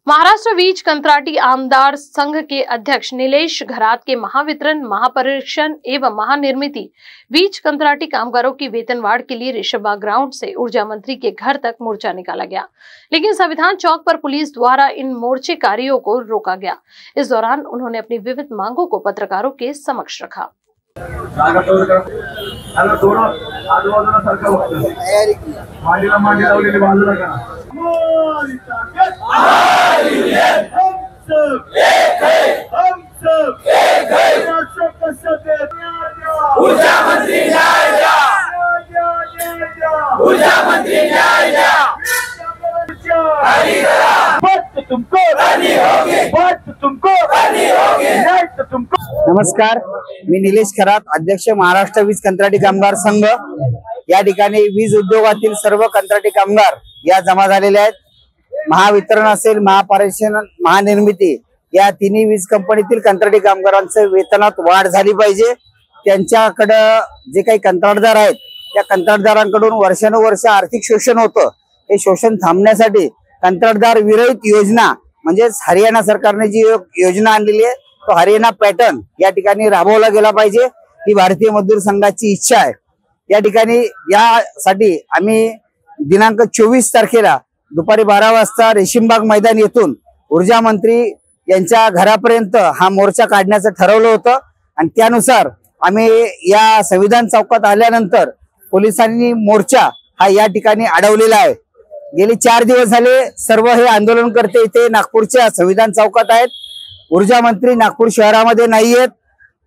महाराष्ट्र वीज कंत्राटी आमदार संघ के अध्यक्ष नीलेश घरात के महावितरण, महापरीक्षण एवं महानिर्मिती वीज कंत्राटी कामगारों की वेतनवाढ़ के लिए ऋषभबाग ग्राउंड से ऊर्जा मंत्री के घर तक मोर्चा निकाला गया, लेकिन संविधान चौक पर पुलिस द्वारा इन मोर्चेकारियों को रोका गया। इस दौरान उन्होंने अपनी विविध मांगों को पत्रकारों के समक्ष रखा। नमस्कार, मी निलेश खरात, अध्यक्ष महाराष्ट्र वीज कंत्राटी कामगार संघ। या ठिकाणी वीज उद्योगातील सर्व कंत्राटी कामगार या जमा झालेले आहेत। महावितरण असेल, महापरीक्षण, महानिर्मिती या तिन्ही वीज कंपनीतील कंत्राटी कामगारांचे वेतनात वाढ झाली पाहिजे। त्यांच्याकडे जे काही कंत्राटदार आहेत त्या कंत्राटदारांकडून वर्षानुवर्ष आर्थिक शोषण होतं। हे शोषण थांबण्यासाठी कंत्राटदार विरहित योजना म्हणजे हरियाणा सरकारने जी योजना आणलेली आहे तो हरियाणा पॅटर्न या ठिकाणी राबवला गेला पाहिजे, ही भारतीय मजदूर संघाची इच्छा आहे। या ठिकाणी यासाठी आम्ही दिनांक 24 तारखेला दुपारी 12 वाजता रेशीमबाग मैदान येथून ऊर्जा मंत्री यांच्या घरापर्यंत हा मोर्चा काढण्याचं ठरवलं होतं आणि त्यानुसार आम्ही या संविधान चौकात आल्यानंतर पोलिसांनी मोर्चा हा या ठिकाणी अडवलेला आहे। गेली 4 दिवस झाले सर्व हे आंदोलनकर्ते इथे नागपूरच्या संविधान चौकात आहेत। ऊर्जा मंत्री नागपूर शहरामध्ये नाहीयेत।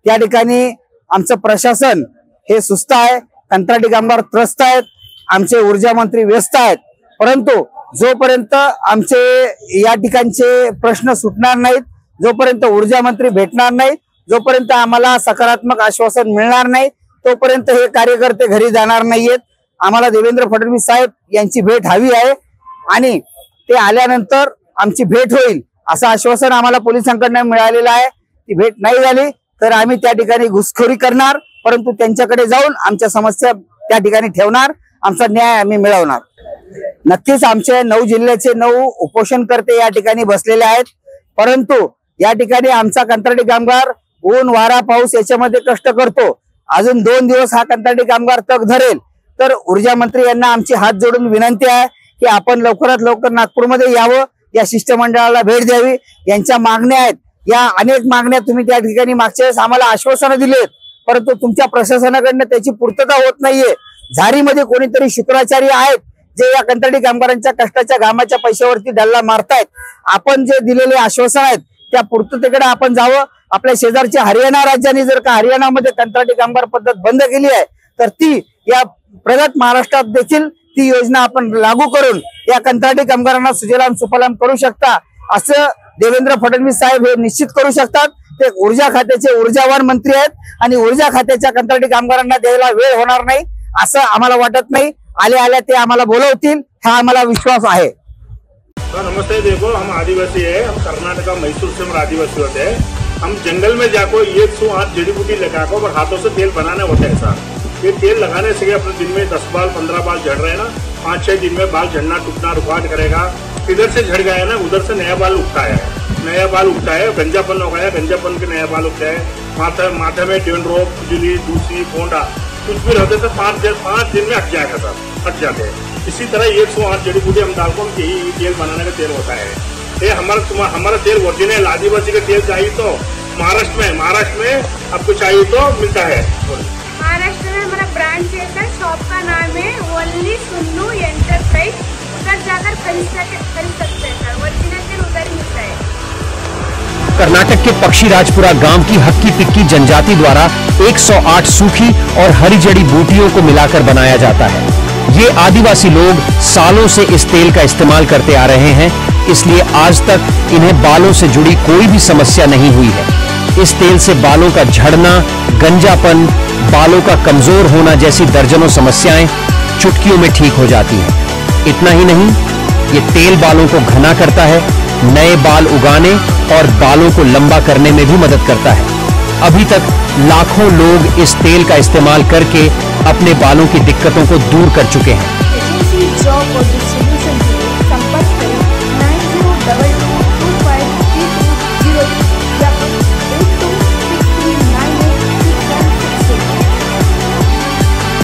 त्या ठिकाणी आमचं प्रशासन हे सुस्त आहे, कंत्राटी कामगार त्रस्त आहेत, आमचे ऊर्जा मंत्री व्यस्त आहेत। परंतु जोपर्यंत आमचे या ठिकाणचे प्रश्न सुटणार नाहीत, जोपर्यंत ऊर्जा मंत्री भेटणार नाही, जोपर्यंत आम्हाला सकारात्मक आश्वासन मिळणार नाही, तोपर्यंत हे कार्यकर्ते घरी जाणार नाहीयेत। आम्हाला देवेंद्र फडणवीस साहेब यांची भेट हवी आहे आणि ते आल्यानंतर आमची भेट होईल असं आश्वासन आम्हाला पोलिसांकडून मिळालेलं आहे। ती भेट नाही झाली तर आम्ही त्या ठिकाणी घुसखोरी करणार, परंतु त्यांच्याकडे जाऊन आमच्या समस्या त्या ठिकाणी ठेवणार, आमचा न्याय आम्ही मिळवणार। नक्कीच आमचे 9 जिल्ह्याचे 9 उपोषणकर्ते या ठिकाणी बसलेले आहेत, परंतु या ठिकाणी आमचा कंत्राटी कामगार ऊन वारा पाऊस याच्यामध्ये कष्ट करतो। अजून 2 दिवस हा कंत्राटी कामगार तग धरेल तर ऊर्जा मंत्री यांना आमची हात जोडून विनंती आहे की आपण लवकरात लवकर नागपूरमध्ये यावं, या शिष्टमंडळाला भेट द्यावी। यांच्या मागण्या आहेत, या अनेक मागण्या तुम्ही त्या ठिकाणी मागच्या वेळेस आम्हाला आश्वासनं दिलेत, परंतु तुमच्या प्रशासनाकडनं त्याची पूर्तता होत नाहीये। झारीमध्ये कोणीतरी शुक्राचार्य आहेत जे या कंत्राटी कामगारांच्या कष्टाच्या घामाच्या पैशावरती डल्ला मारतायत। आपण जे दिलेले आश्वासन आहेत त्या पूर्ततेकडे आपण जावं। आपल्या शेजारच्या हरियाणा राज्याने जर का हरियाणामध्ये कंत्राटी कामगार पद्धत बंद केली आहे तर ती या प्रगत महाराष्ट्रात देखील ती योजना आपण लागू करून या कंत्राटी कामगारांना सुजलाम सुफलाम करू शकता असं देवेंद्र फडणवीस साहेब हे निश्चित करू शकतात। ते ऊर्जा खात्याचे ऊर्जावान मंत्री आहेत आणि ऊर्जा खात्याच्या कंत्राटी कामगारांना द्यायला वेळ होणार नाही असं आम्हाला वाटत नाही। आल्या ते आम्हाला बोलवतील, हा आम्हाला विश्वास आहे। नमस्ते, देखो हम आदिवासी है, हम कर्नाटका मैसूर से हम आदिवासी होते हैं। हम जंगल में जाकर 108 जड़ी बूटी लगाकर और हाथों से तेल बनाने होता है सर। ये तेल लगाने से अपने दिन में 10 बाल 15 बाल झड़ रहे हैं ना, 5-6 दिन में बाल झड़ना टूटना रुकावट करेगा। इधर से झड़ गया है ना, उधर से नया बाल उगता है, नया बाल उगता है, गंजापन हो गया, गंजापन के नया बाल उगता है। माथे में डेंड्रोफ, खुजली, दूसरी, फोंडा कुछ भी रहते थे 5 दिन में हट जाएगा सर, हट जाते हैं। इसी तरह 108 जड़ी बूटी हम डालकर यही तेल बनाने का तेल होता है। ये हमारा तेल ओरिजिनल आदिवासी का तेल चाहिए तो महाराष्ट्र में आपको चाहिए तो मिलता है। महाराष्ट्र में हमारा ब्रांच है, शॉप का नाम है ओनली सुन्नू एंटरप्राइज। उधर जाकर खरीद सकते हैं सर, ओरिजिनल तेल उधर ही मिलता है। कर्नाटक के पक्षीराजपुरा गांव की हक्की पिक्की जनजाति द्वारा 108 सूखी और हरी जड़ी बूटियों को मिलाकर बनाया जाता है। ये आदिवासी लोग सालों से इस तेल का इस्तेमाल करते आ रहे हैं, इसलिए आज तक इन्हें बालों से जुड़ी कोई भी समस्या नहीं हुई है। इस तेल से बालों का झड़ना, गंजापन, बालों का कमजोर होना जैसी दर्जनों समस्याएं चुटकियों में ठीक हो जाती हैं। इतना ही नहीं, ये तेल बालों को घना करता है, नए बाल उगाने और बालों को लंबा करने में भी मदद करता है। अभी तक लाखों लोग इस तेल का इस्तेमाल करके अपने बालों की दिक्कतों को दूर कर चुके हैं।